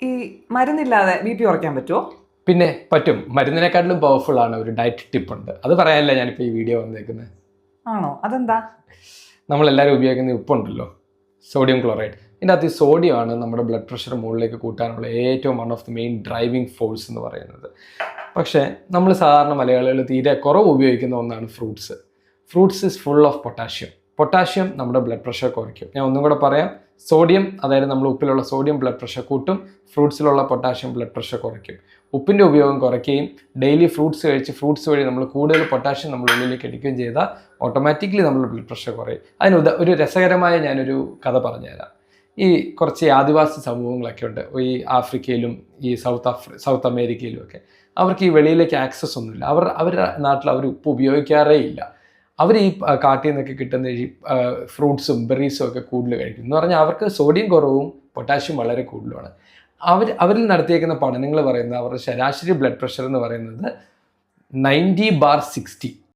ഈ മരുന്നില്ലാതെ BP കുറയ്ക്കാൻ പറ്റുമോ? പിന്നെ പറ്റും. മരുന്നിനെക്കാട്ടിലും പവർഫുൾ ആണ് ഒരു ഡയറ്റ് ടിപ്പ് ഉണ്ട്. അത് പറയാനല്ല ഞാനിപ്പോൾ ഈ വീഡിയോ വന്നേക്കുന്നത്. ആണോ? അതെന്താ? നമ്മളെല്ലാവരും ഉപയോഗിക്കുന്ന ഉപ്പുണ്ടല്ലോ, സോഡിയം ക്ലോറൈഡ്. ഇതിൻ്റെ അകത്ത് ഈ സോഡിയമാണ് നമ്മുടെ ബ്ലഡ് പ്രഷർ മുകളിലേക്ക് കൂട്ടാനുള്ള ഏറ്റവും one of the main driving force എന്ന് പറയുന്നത്. പക്ഷേ നമ്മൾ സാധാരണ മലയാളികൾ തീരെ കുറവ് ഉപയോഗിക്കുന്ന ഒന്നാണ് fruits. Fruits is full of potassium. Potassium നമ്മുടെ ബ്ലഡ് പ്രഷർ കുറയ്ക്കും. ഞാൻ ഒന്നും കൂടെ പറയാം. സോഡിയം, അതായത് നമ്മൾ ഉപ്പിലുള്ള സോഡിയം ബ്ലഡ് പ്രഷർ കൂട്ടും, ഫ്രൂട്ട്സിലുള്ള പൊട്ടാഷ്യം ബ്ലഡ് പ്രഷർ കുറയ്ക്കും. ഉപ്പിൻ്റെ ഉപയോഗം കുറയ്ക്കുകയും ഡെയിലി ഫ്രൂട്ട്സ് കഴിച്ച് ഫ്രൂട്ട്സ് വഴി നമ്മൾ കൂടുതൽ പൊട്ടാഷ്യം നമ്മൾ ഉള്ളിലേക്ക് എടുക്കുകയും ചെയ്താൽ ഓട്ടോമാറ്റിക്കലി നമ്മുടെ ബ്ലഡ് പ്രഷർ കുറയും. അതിന് ഒരു രസകരമായ ഞാനൊരു കഥ പറഞ്ഞുതരാം. ഈ കുറച്ച് ആദിവാസി സമൂഹങ്ങളൊക്കെ ഉണ്ട് ഈ ആഫ്രിക്കയിലും ഈ സൗത്ത് അമേരിക്കയിലും ഒക്കെ. അവർക്ക് ഈ വെളിയിലേക്ക് ആക്സസ് ഒന്നുമില്ല. അവരുടെ നാട്ടിൽ അവർ ഉപ്പ് ഉപയോഗിക്കാറേ ഇല്ല. അവർ ഈ കാട്ടിൽ നിന്നൊക്കെ കിട്ടുന്ന ഈ ഫ്രൂട്ട്സും ബെറീസും ഒക്കെ കൂടുതൽ കഴിക്കും. എന്ന് പറഞ്ഞാൽ അവർക്ക് സോഡിയം കുറവും പൊട്ടാഷ്യം വളരെ കൂടുതലുമാണ്. അവരിൽ നടത്തിയേക്കുന്ന പഠനങ്ങൾ പറയുന്നത് അവരുടെ ശരാശരി ബ്ലഡ് പ്രഷർ എന്ന് പറയുന്നത് 90/60.